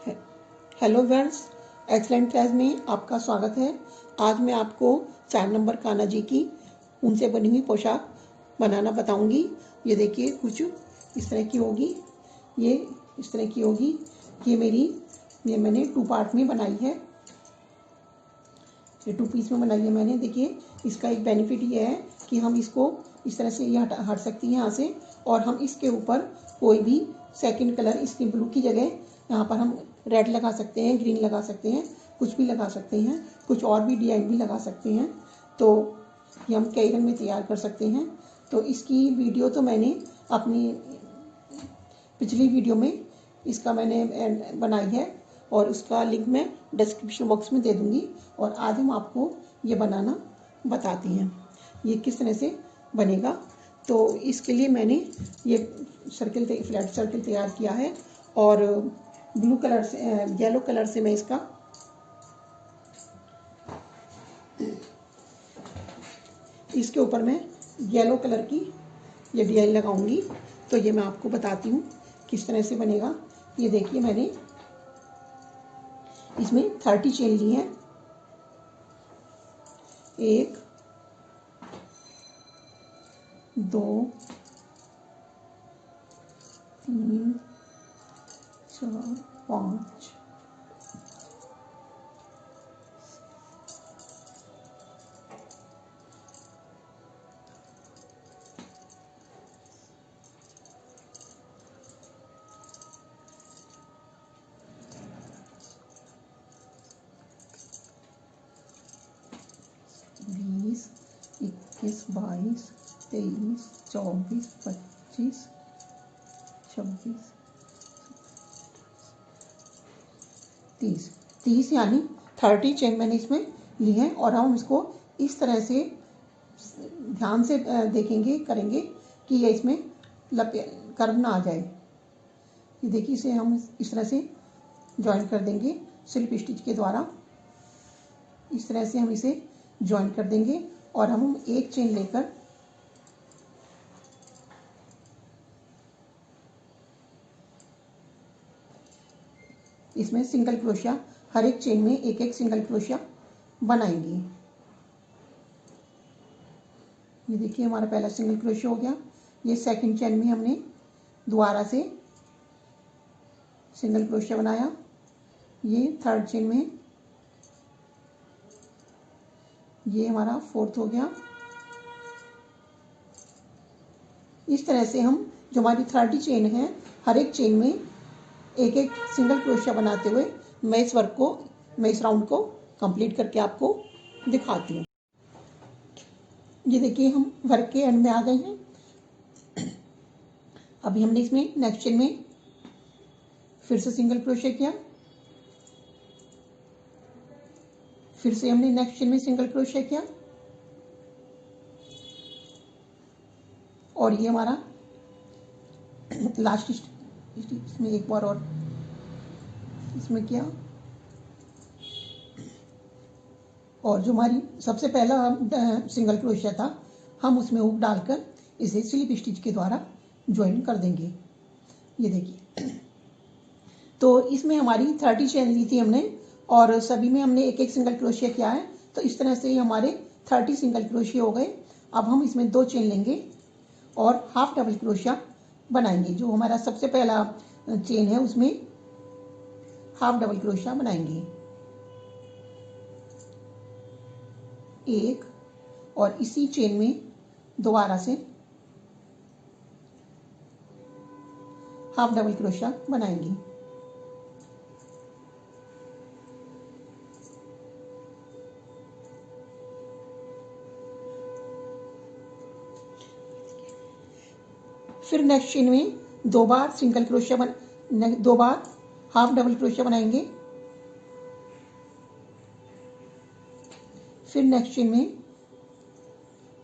है- hello friends, excellent class में आपका स्वागत है। आज मैं आपको 4 नंबर कान्हा जी की ऊन से बनी हुई पोशाक बनाना बताऊंगी। ये देखिए, कुछ इस तरह की होगी। ये इस तरह की होगी। ये मैंने 2 पार्ट में बनाई है। ये 2 पीस में बनाई है मैंने। देखिए, इसका एक बेनिफिट ये है कि हम इसको इस तरह से ये हट सकती हैं यहाँ से, और हम इसके ऊपर कोई भी सेकंड कलर, इसकी ब्लू की जगह यहाँ पर हम रेड लगा सकते हैं, ग्रीन लगा सकते हैं, कुछ भी लगा सकते हैं, कुछ और भी डिजाइन भी लगा सकते हैं। तो ये हम कई रंग में तैयार कर सकते हैं। तो इसकी वीडियो तो मैंने अपनी पिछली वीडियो में इसका मैंने बनाई है, और उसका लिंक मैं डिस्क्रिप्शन बॉक्स में दे दूँगी। और आज हम आपको ये बनाना बताती हैं, ये किस तरह से बनेगा। तो इसके लिए मैंने ये फ्लैट सर्कल तैयार किया है, और ब्लू कलर से, येलो कलर से मैं इसके ऊपर मैं येलो कलर की ये डिजाइन लगाऊंगी। तो ये मैं आपको बताती हूँ किस तरह से बनेगा। ये देखिए, मैंने इसमें 30 चेन ली हैं। 1 2 3 4 5 20 21 22 23 24 25 26 30 30 यानी 30 चेन मैंने इसमें ली है। और हम इसको इस तरह से ध्यान से देखेंगे, करेंगे कि ये इसमें कर्व ना आ जाए। ये देखिए, इसे हम इस तरह से जॉइन कर देंगे स्लिप स्टिच के द्वारा। इस तरह से हम इसे जॉइन कर देंगे, और हम एक चेन लेकर इसमें सिंगल क्रोशिया, हर एक चेन में एक एक सिंगल क्रोशिया बनाएंगे। ये देखिए, हमारा पहला सिंगल क्रोशिया हो गया। ये सेकंड चेन में हमने दोबारा से सिंगल क्रोशिया बनाया। ये थर्ड चेन में, ये हमारा फोर्थ हो गया। इस तरह से हम, जो हमारी 30 चेन है, हर एक चेन में एक एक सिंगल क्रोशिया बनाते हुए मैं इस राउंड को कंप्लीट करके आपको दिखाती हूँ। ये देखिए, हम वर्क के एंड में आ गए हैं। अभी हमने इसमें नेक्स्ट चेन में फिर से सिंगल क्रोशिया किया। फिर से हमने नेक्स्ट चेन में सिंगल क्रोशिया किया, और ये हमारा लास्ट इसमें एक बार और इसमें किया। और जो हमारी सबसे पहला सिंगल क्रोशिया था, हम उसमें हुक डालकर इसे स्लिप स्टिच के द्वारा ज्वाइन कर देंगे। ये देखिए, तो इसमें हमारी 30 चेन ली थी हमने, और सभी में हमने एक एक सिंगल क्रोशिया किया है। तो इस तरह से ही हमारे 30 सिंगल क्रोशिया हो गए। अब हम इसमें 2 चेन लेंगे और हाफ डबल क्रोशिया बनाएंगे। जो हमारा सबसे पहला चेन है, उसमें हाफ डबल क्रोशिया बनाएंगे, एक, और इसी चेन में दोबारा से हाफ डबल क्रोशिया बनाएंगे। फिर नेक्स्ट चेन में 2 बार सिंगल क्रोशिया 2 बार हाफ डबल क्रोशिया बनाएंगे। फिर नेक्स्ट चेन में,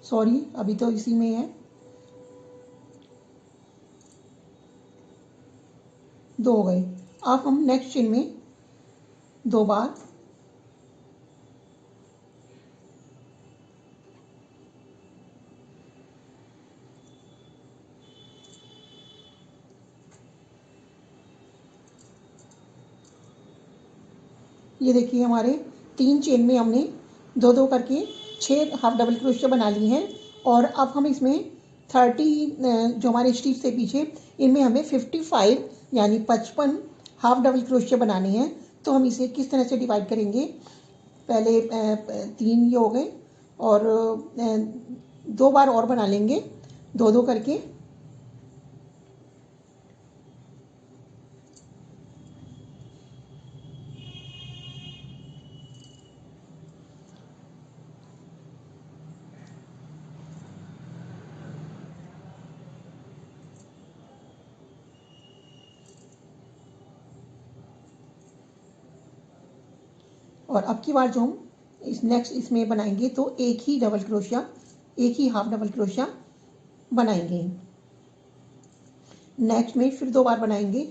सॉरी अभी तो इसी में है, 2 हो गए। अब हम नेक्स्ट चेन में 2 बार ये देखिए हमारे 3 चेन में हमने 2-2 करके 6 हाफ डबल क्रोशिया बना ली हैं। और अब हम इसमें 30 जो हमारे स्टिच से पीछे, इनमें हमें 55 यानी 55 हाफ डबल क्रोशिया बनाने हैं। तो हम इसे किस तरह से डिवाइड करेंगे, पहले 3 ये हो गए और 2 बार और बना लेंगे 2-2 करके। और अब की बार जो हम नेक्स्ट इसमें बनाएंगे तो एक ही डबल क्रोशिया, एक ही हाफ डबल क्रोशिया बनाएंगे। नेक्स्ट में फिर 2 बार बनाएंगे।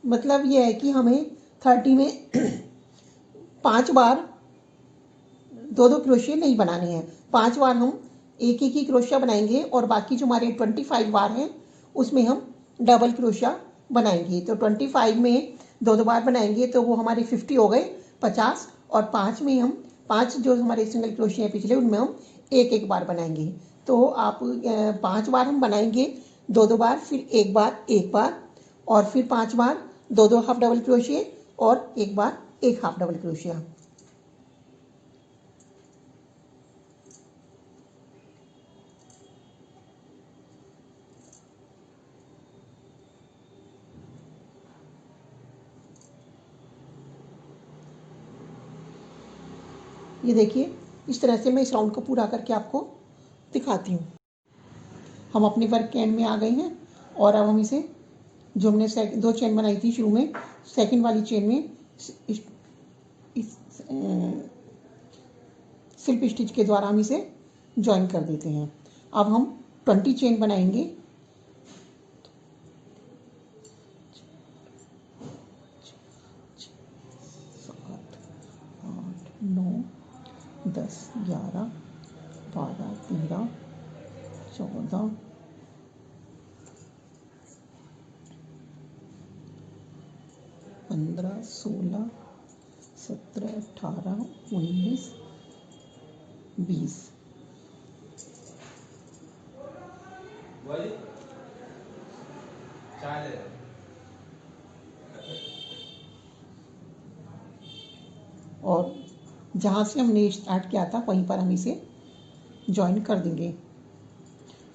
मतलब ये है कि हमें 30 में 5 बार 2-2 क्रोशिया नहीं बनाने हैं। 5 बार हम एक एक ही क्रोशिया बनाएंगे और बाकी जो हमारे 25 बार हैं उसमें हम डबल क्रोशिया बनाएंगे। तो 25 में 2-2 बार बनाएंगे तो वो हमारे 50 हो गए, 50। और 5 में हम 5 जो हमारे सिंगल क्रोशिया हैं पिछले, उनमें हम एक एक बार बनाएंगे। तो आप 5 बार हम बनाएंगे 2-2 बार, फिर एक बार और फिर 5 बार 2-2 हाफ डबल क्रोशिया और एक बार एक हाफ डबल क्रोशिया। ये देखिए इस तरह से मैं इस राउंड को पूरा करके आपको दिखाती हूँ। हम अपने वर्क के एंड में आ गए हैं और अब हम इसे, जो हमने 2 चेन बनाई थी शुरू में, सेकंड वाली चेन में इस स्लिप स्टिच के द्वारा हम इसे ज्वाइन कर देते हैं। अब हम 20 चेन बनाएंगे। सात, आठ, 9, 10, 11, 12, 13, 14, 15, 16, 17, 18, 19, 20। और जहाँ से हमने स्टार्ट किया था वहीं पर हम इसे ज्वाइन कर देंगे।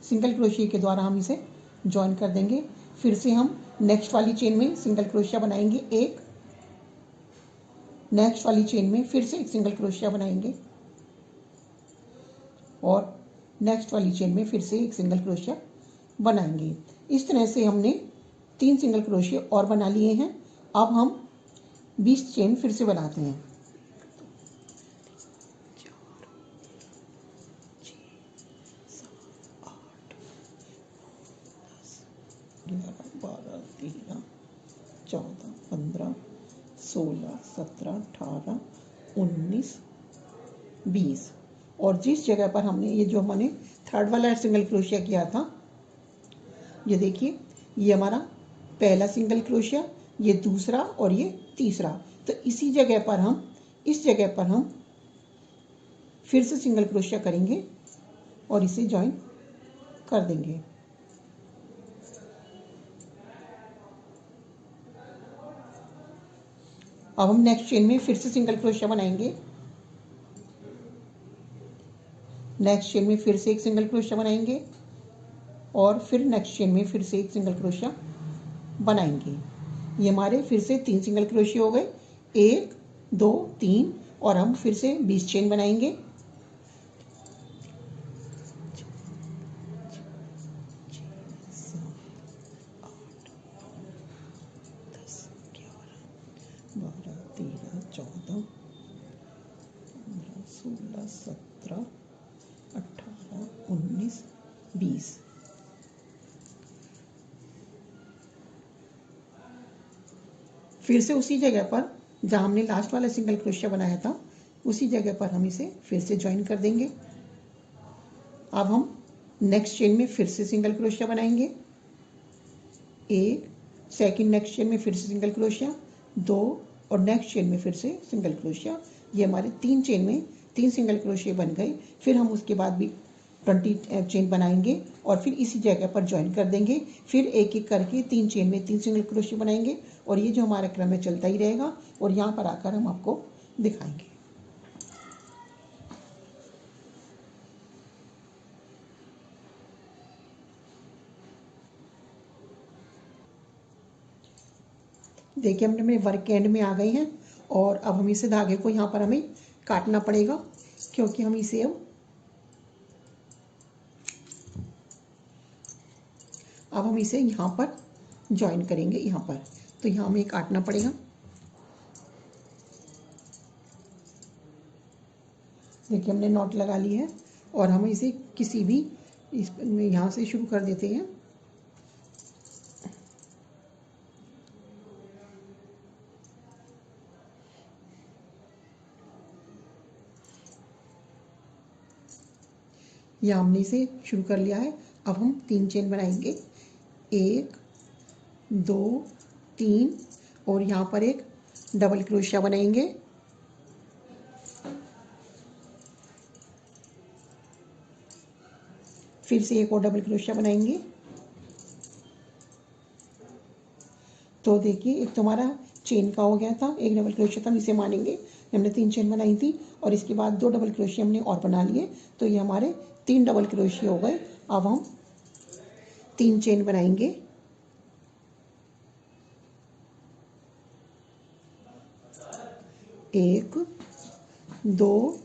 सिंगल क्रोशिया के द्वारा हम इसे ज्वाइन कर देंगे। फिर से हम नेक्स्ट वाली चेन में सिंगल क्रोशिया बनाएंगे एक, नेक्स्ट वाली चेन में फिर से एक सिंगल क्रोशिया बनाएंगे और नेक्स्ट वाली चेन में फिर से एक सिंगल क्रोशिया बनाएंगे। इस तरह से हमने 3 सिंगल क्रोशिया और बना लिए हैं। अब हम 20 चेन फिर से बनाते हैं। 11, 12, 13, 14, 15, 16, 17, 18, 19, 20। और जिस जगह पर हमने ये जो हमने थर्ड वाला सिंगल क्रोशिया किया था, ये देखिए ये हमारा पहला सिंगल क्रोशिया, ये दूसरा और ये तीसरा। तो इसी जगह पर हम, इस जगह पर हम फिर से सिंगल क्रोशिया करेंगे और इसे ज्वाइन कर देंगे। अब हम नेक्स्ट चेन में फिर से सिंगल क्रोशिया बनाएंगे। नेक्स्ट चेन में फिर से एक सिंगल क्रोशिया बनाएंगे और फिर नेक्स्ट चेन में फिर से एक सिंगल क्रोशिया बनाएंगे। ये हमारे फिर से 3 सिंगल क्रोशिया हो गए, 1, 2, 3। और हम फिर से 20 चेन बनाएंगे। बारह, 13, 14, 15, 16, 17, 18, 19, 20। फिर से उसी जगह पर जहाँ हमने लास्ट वाला सिंगल क्रोशिया बनाया था, उसी जगह पर हम इसे फिर से ज्वाइन कर देंगे। अब हम नेक्स्ट चेन में फिर से सिंगल क्रोशिया बनाएंगे, एक, सेकंड नेक्स्ट चेन में फिर से सिंगल क्रोशिया, दो, और नेक्स्ट चेन में फिर से सिंगल क्रोशिया। ये हमारे 3 चेन में 3 सिंगल क्रोशिया बन गए। फिर हम उसके बाद भी 20 चेन बनाएंगे और फिर इसी जगह पर ज्वाइन कर देंगे। फिर एक एक करके 3 चेन में 3 सिंगल क्रोशिया बनाएंगे और ये जो हमारा क्रम है चलता ही रहेगा और यहाँ पर आकर हम आपको दिखाएंगे। देखिए हमने अपने वर्क के एंड में आ गए हैं और अब हम इसे धागे को यहाँ पर हमें काटना पड़ेगा, क्योंकि हम इसे अब हम इसे यहाँ पर ज्वाइन करेंगे, यहाँ पर, तो यहाँ हमें काटना पड़ेगा। देखिए हमने नॉट लगा ली है और हम इसे किसी भी यहाँ से शुरू कर देते हैं। यहाँ हमने इसे शुरू कर लिया है। अब हम 3 चेन बनाएंगे, 1, 2, 3 और यहाँ पर एक डबल क्रोशिया बनाएंगे। फिर से एक और डबल क्रोशिया बनाएंगे। तो देखिए एक तो हमारा चेन का हो गया था, एक डबल क्रोशिया था, हम इसे मानेंगे। हमने 3 चेन बनाई थी और इसके बाद 2 डबल क्रोशिया हमने और बना लिए, तो ये हमारे 3 डबल क्रोशिया हो गए। अब हम 3 चेन बनाएंगे, 1, 2,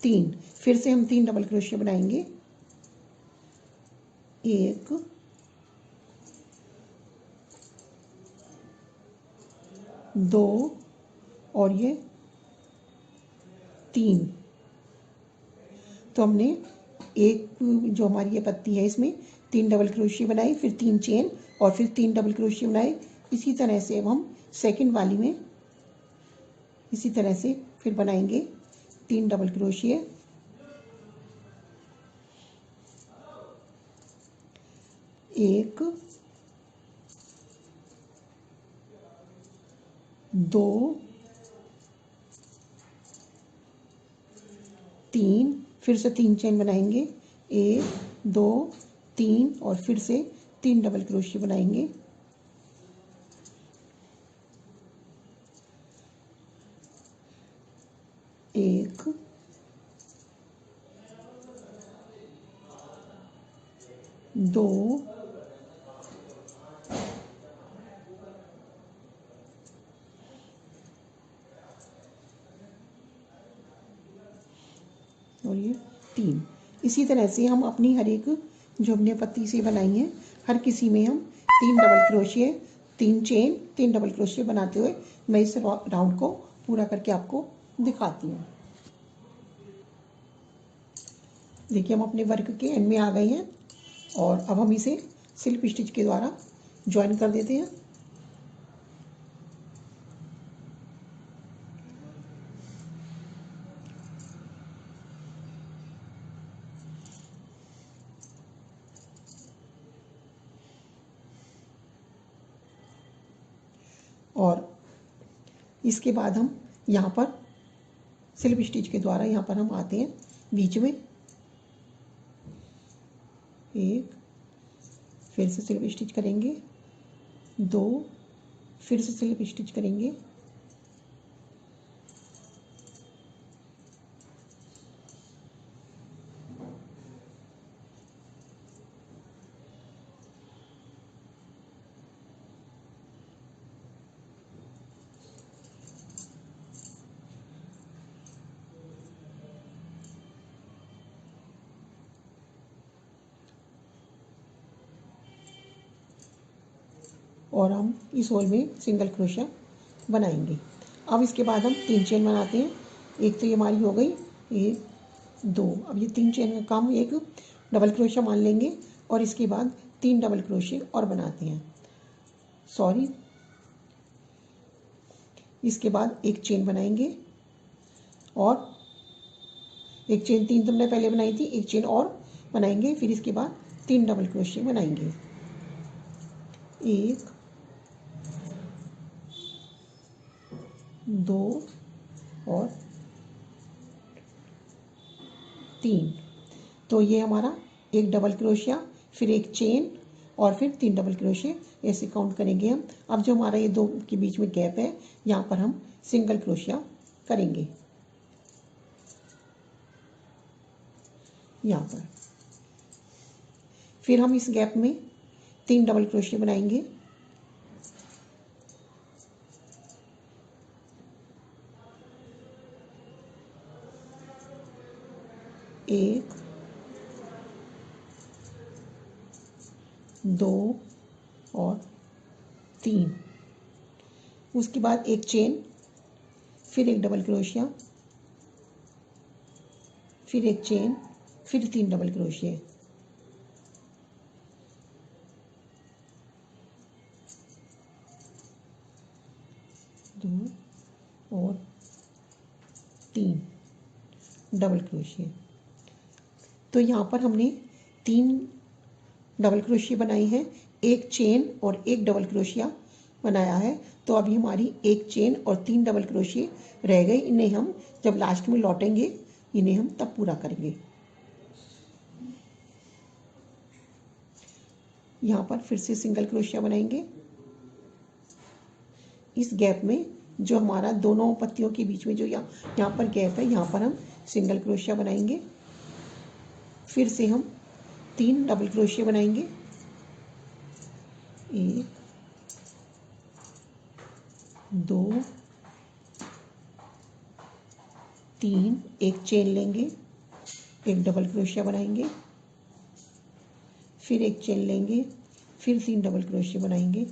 3। फिर से हम 3 डबल क्रोशिया बनाएंगे, 1, 2 और ये 3। तो हमने एक जो हमारी ये पत्ती है इसमें 3 डबल क्रोशिया बनाई, फिर 3 चेन और फिर 3 डबल क्रोशिया बनाए। इसी तरह से अब हम सेकंड वाली में इसी तरह से फिर बनाएंगे 3 डबल क्रोशिया, 1, 2, 3, फिर से 3 चेन बनाएंगे, 1, 2, 3 और फिर से 3 डबल क्रोशिया बनाएंगे, 1, 2 और ये 3। इसी तरह से हम अपनी हर एक जो हमने पत्ती से बनाई है हर किसी में हम 3 double crochet, 3 chain, 3 double crochet बनाते हुए मैं इस राउंड को पूरा करके आपको दिखाती हूँ। देखिए हम अपने वर्क के एंड में आ गए हैं और अब हम इसे स्लिप स्टिच के द्वारा ज्वाइन कर देते हैं। और इसके बाद हम यहाँ पर स्लिप स्टिच के द्वारा यहाँ पर हम आते हैं बीच में, एक, फिर से स्लिप स्टिच करेंगे, 2, फिर से स्लिप स्टिच करेंगे, और हम इस होल में सिंगल क्रोशिया बनाएंगे। अब इसके बाद हम 3 चेन बनाते हैं। एक तो ये हमारी हो गई 1, 2। अब ये 3 चेन का काम एक डबल क्रोशिया मान लेंगे और इसके बाद 3 डबल क्रोशिया और बनाते हैं, सॉरी, इसके बाद एक चेन बनाएंगे और एक चेन 3 तुमने पहले बनाई थी, एक चेन और बनाएंगे, फिर इसके बाद 3 डबल क्रोशिया बनाएंगे। 1 2 और 3। तो ये हमारा एक डबल क्रोशिया, फिर एक चेन और फिर 3 डबल क्रोशिया, ऐसे काउंट करेंगे हम। अब जो हमारा ये दो के बीच में गैप है, यहाँ पर हम सिंगल क्रोशिया करेंगे। यहाँ पर फिर हम इस गैप में 3 डबल क्रोशिया बनाएंगे। 1 2 और 3। उसके बाद एक चेन, फिर एक डबल क्रोशिया, फिर एक चेन, फिर 3 डबल क्रोशिया। 2 और 3 डबल क्रोशिया। तो यहाँ पर हमने 3 डबल क्रोशिया बनाई है, एक चेन और एक डबल क्रोशिया बनाया है। तो अभी हमारी एक चेन और 3 डबल क्रोशिया रह गए। इन्हें हम जब लास्ट में लौटेंगे, इन्हें हम तब पूरा करेंगे। यहाँ पर फिर से सिंगल क्रोशिया बनाएंगे। इस गैप में जो हमारा दोनों पत्तियों के बीच में जो यहाँ पर गैप है, यहाँ पर हम सिंगल क्रोशिया बनाएंगे। फिर से हम 3 डबल क्रोशिया बनाएंगे। 1 2 3, एक चेन लेंगे, एक डबल क्रोशिया बनाएंगे, फिर एक चेन लेंगे, फिर 3 डबल क्रोशिया बनाएंगे।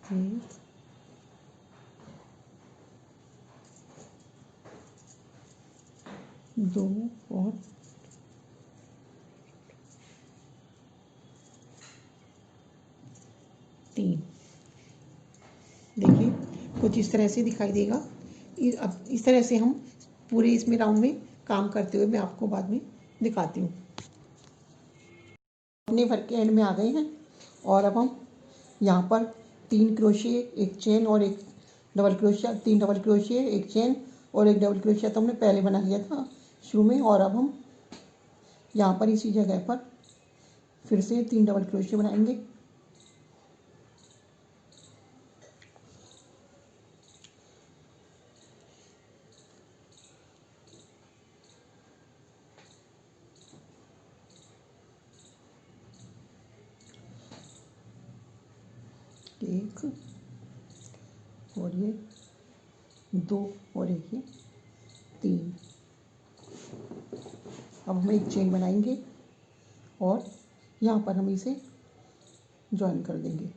1 2 और 3। देखिए कुछ इस तरह से दिखाई देगा। अब इस तरह से हम पूरे इसमें राउंड में काम करते हुए मैं आपको बाद में दिखाती हूँ। अपने वर्क के एंड में आ गए हैं और अब हम यहाँ पर 3 क्रोशिया, एक चेन और एक डबल क्रोशिया, 3 डबल क्रोशिया, एक चेन और एक डबल क्रोशिया तो हमने पहले बना लिया था शुरू में। और अब हम यहाँ पर इसी जगह पर फिर से 3 डबल क्रोशिया बनाएंगे। एक और ये 2 और एक ये 3। अब हम एक चेन बनाएंगे और यहाँ पर हम इसे ज्वाइन कर देंगे।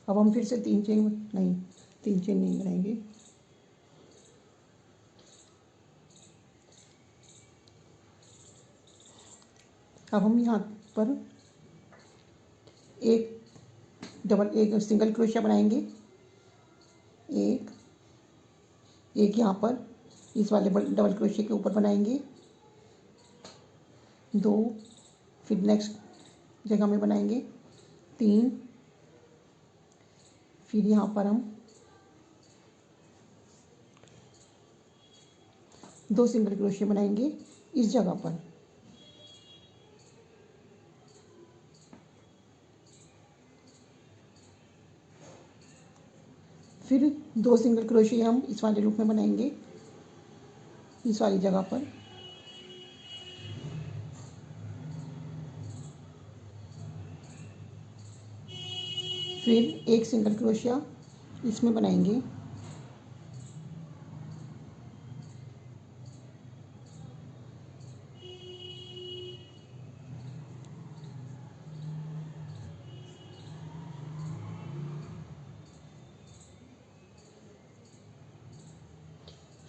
अब हम फिर से 3 चेन नहीं बनाएंगे। अब हम यहाँ पर एक सिंगल क्रोशिया बनाएंगे। एक यहाँ पर इस वाले डबल क्रोशिया के ऊपर बनाएंगे। 2 फिर नेक्स्ट जगह में बनाएंगे। 3 फिर यहाँ पर हम 2 सिंगल क्रोशिया बनाएंगे इस जगह पर। फिर 2 सिंगल क्रोशिया हम इस वाले लूप में बनाएंगे, इस वाली जगह पर। फिर एक सिंगल क्रोशिया इसमें बनाएंगे।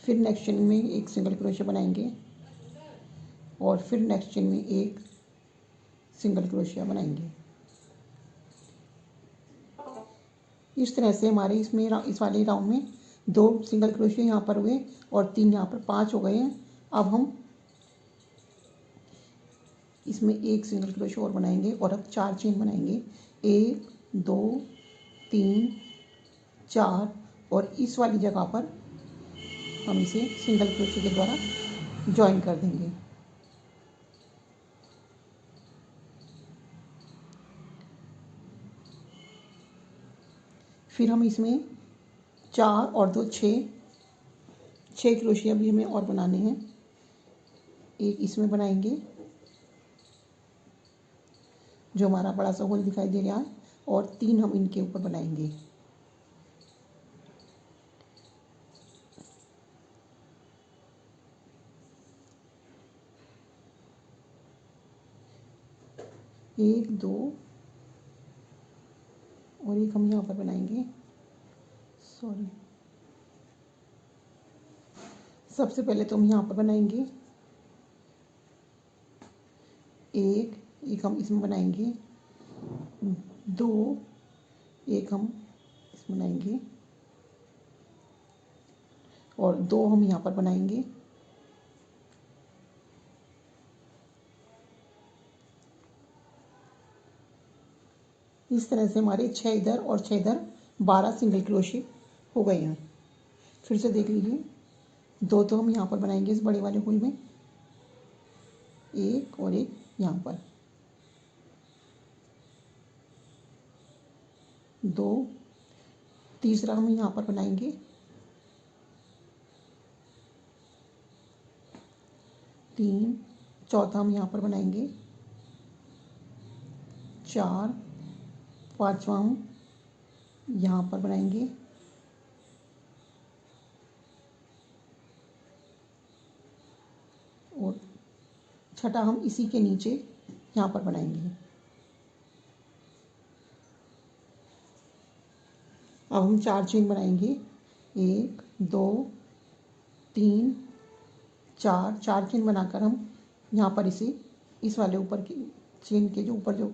फिर नेक्स्ट चेन में एक सिंगल क्रोशिया बनाएंगे और फिर नेक्स्ट चेन में एक सिंगल क्रोशिया बनाएंगे। इस तरह से हमारे इसमें इस वाले राउंड में 2 सिंगल क्रोशिया यहाँ पर हुए और 3 यहाँ पर, 5 हो गए हैं। अब हम इसमें 1 सिंगल क्रोशिया और बनाएंगे और अब 4 चेन बनाएंगे। 1 2 3 4 और इस वाली जगह पर हम इसे सिंगल क्रोशिया के द्वारा ज्वाइन कर देंगे। फिर हम इसमें 4 और 2 6 क्रोशिया भी हमें और बनाने हैं। एक इसमें बनाएंगे जो हमारा बड़ा सा होल दिखाई दे रहा है, और 3 हम इनके ऊपर बनाएंगे। एक, 2 और एक हम यहाँ पर बनाएंगे। सॉरी, सबसे पहले तो हम यहाँ पर बनाएंगे एक हम इसमें बनाएंगे, 2 एक हम इसमें बनाएंगे और 2 हम यहाँ पर बनाएंगे। इस तरह से हमारे 6 इधर और 6 इधर 12 सिंगल क्रोशे हो गए हैं। फिर से देख लीजिए, 2 तो हम यहाँ पर बनाएंगे इस बड़े वाले होल में, एक और एक यहाँ पर, 2 तीसरा हम यहाँ पर बनाएंगे, 3 चौथा हम यहाँ पर बनाएंगे, 4 पांचवा हम यहाँ पर बनाएंगे, और छठा हम इसी के नीचे यहाँ पर बनाएंगे। अब हम 4 चेन बनाएंगे, 1 2 3 4 4 चेन बनाकर हम यहाँ पर इसे इस वाले ऊपर की चेन के जो ऊपर जो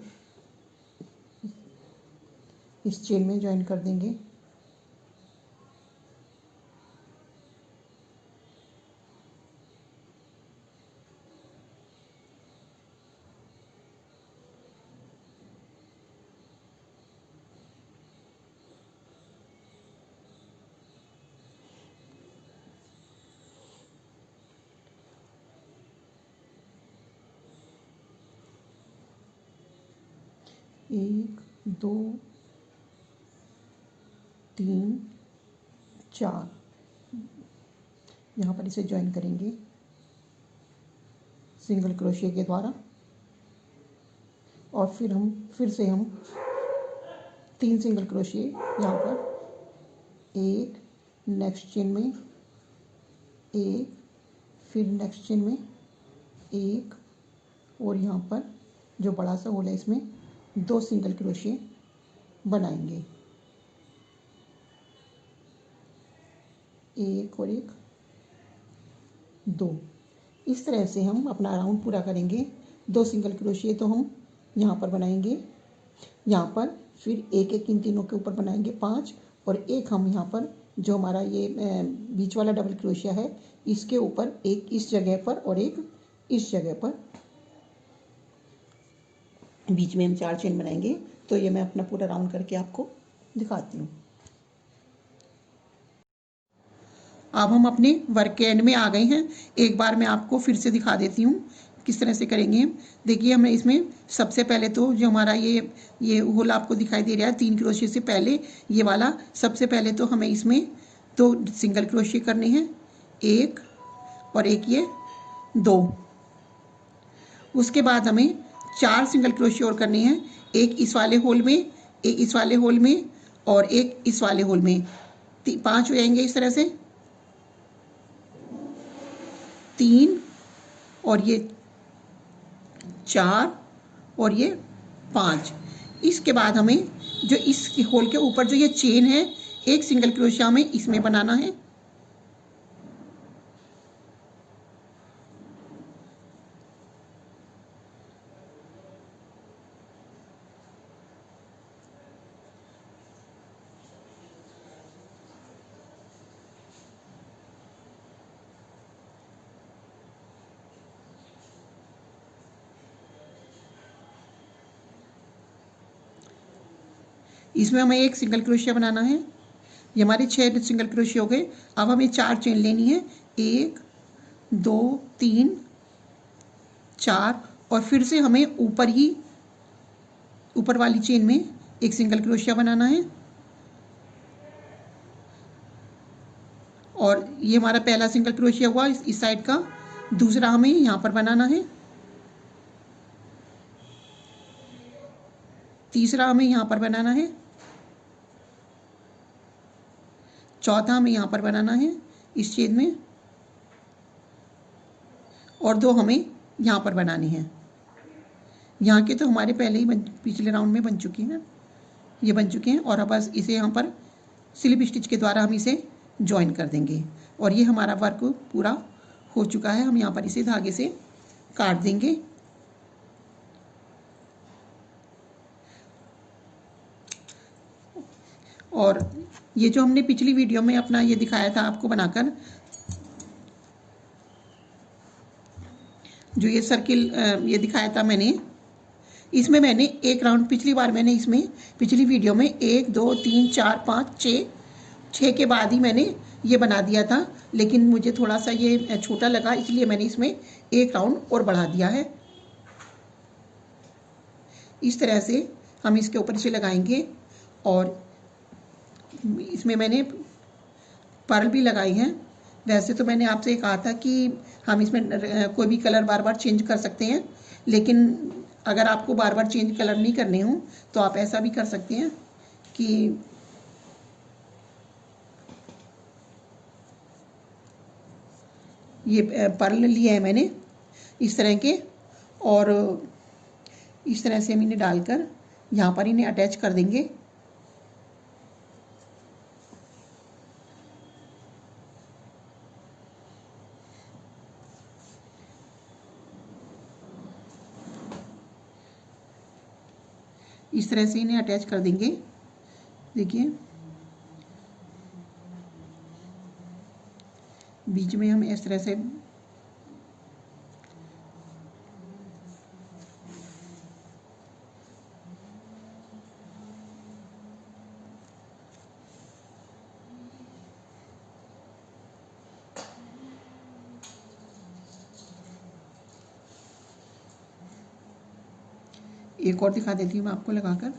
इस चेन में ज्वाइन कर देंगे। एक, 2 3 4 यहाँ पर इसे ज्वाइन करेंगे सिंगल क्रोशिया के द्वारा, और फिर से हम 3 सिंगल क्रोशिया यहाँ पर, एक नेक्स्ट चेन में एक, फिर नेक्स्ट चेन में एक, और यहाँ पर जो बड़ा सा होल है इसमें 2 सिंगल क्रोशिया बनाएंगे, एक और एक, 2। इस तरह से हम अपना राउंड पूरा करेंगे। 2 सिंगल क्रोशिया तो हम यहाँ पर बनाएंगे, यहाँ पर फिर एक एक इन तीनों के ऊपर बनाएंगे 5, और एक हम यहाँ पर जो हमारा ये बीच वाला डबल क्रोशिया है इसके ऊपर एक इस जगह पर और एक इस जगह पर, बीच में हम 4 चेन बनाएंगे। तो ये मैं अपना पूरा राउंड करके आपको दिखाती हूँ। अब हम अपने वर्क के एंड में आ गए हैं। एक बार मैं आपको फिर से दिखा देती हूँ किस तरह से करेंगे हम। देखिए, हमें इसमें सबसे पहले तो जो हमारा ये होल आपको दिखाई दे रहा है 3 क्रोशिया से पहले ये वाला, सबसे पहले तो हमें इसमें 2 सिंगल क्रोशिया करने हैं, एक और एक ये 2। उसके बाद हमें 4 सिंगल क्रोशिया और करने हैं, एक इस वाले होल में, एक इस वाले होल में और एक इस वाले होल में। 5 हो जाएंगे इस तरह से, 3 और ये 4 और ये 5। इसके बाद हमें जो इस होल के ऊपर जो ये चेन है, एक सिंगल क्रोशिया हमें इसमें बनाना है, इसमें हमें एक सिंगल क्रोशिया बनाना है। ये हमारे 6 सिंगल क्रोशिया हो गए। अब हमें 4 चेन लेनी है, 1 2 3 4, और फिर से हमें ऊपर वाली चेन में एक सिंगल क्रोशिया बनाना है। और ये हमारा पहला सिंगल क्रोशिया हुआ इस साइड का। दूसरा हमें यहाँ पर बनाना है, तीसरा हमें यहाँ पर बनाना है, चौथा हमें यहाँ पर बनाना है इस चेन में, और 2 हमें यहाँ पर बनानी है। यहाँ के तो हमारे पहले ही पिछले राउंड में बन चुकी हैं, ये बन चुके हैं। और अब बस इसे यहाँ पर स्लिप स्टिच के द्वारा हम इसे ज्वाइन कर देंगे और ये हमारा वर्क पूरा हो चुका है। हम यहाँ पर इसे धागे से काट देंगे। और ये जो हमने पिछली वीडियो में अपना ये दिखाया था आपको बनाकर, जो ये सर्किल ये दिखाया था मैंने, इसमें मैंने एक राउंड पिछली वीडियो में 1 2 3 4 5 6 के बाद ही मैंने ये बना दिया था, लेकिन मुझे थोड़ा सा ये छोटा लगा, इसलिए मैंने इसमें एक राउंड और बढ़ा दिया है। इस तरह से हम इसके ऊपर इसे लगाएंगे और इसमें मैंने पर्ल भी लगाई है। वैसे तो मैंने आपसे कहा था कि हम इसमें कोई भी कलर बार बार चेंज कर सकते हैं, लेकिन अगर आपको बार बार चेंज कलर नहीं करने हो तो आप ऐसा भी कर सकते हैं कि ये पर्ल लिए है मैंने इस तरह के, और इस तरह से हम इन्हें डालकर यहाँ पर इन्हें अटैच कर देंगे। इस तरह से इन्हें अटैच कर देंगे। देखिए बीच में हम इस तरह से एक और दिखा देती हूँ मैं आपको लगाकर।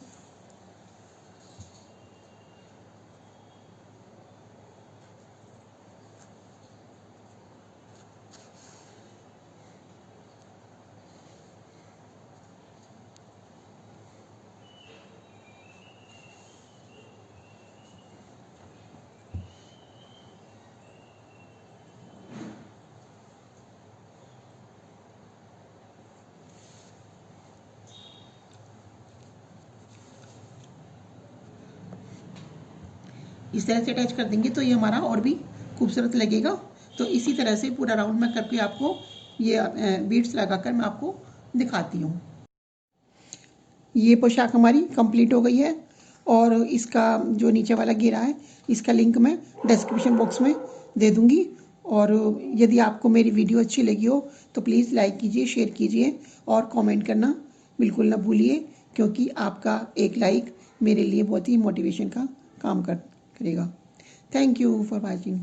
इस तरह से अटैच कर देंगे तो ये हमारा और भी खूबसूरत लगेगा। तो इसी तरह से पूरा राउंड में करके आपको ये बीड्स लगाकर मैं आपको दिखाती हूँ। ये पोशाक हमारी कंप्लीट हो गई है और इसका जो नीचे वाला घेरा है इसका लिंक मैं डिस्क्रिप्शन बॉक्स में दे दूँगी। और यदि आपको मेरी वीडियो अच्छी लगी हो तो प्लीज़ लाइक कीजिए, शेयर कीजिए और कमेंट करना बिल्कुल ना भूलिए, क्योंकि आपका एक लाइक मेरे लिए बहुत ही मोटिवेशन का काम करेगा। Thank you for watching.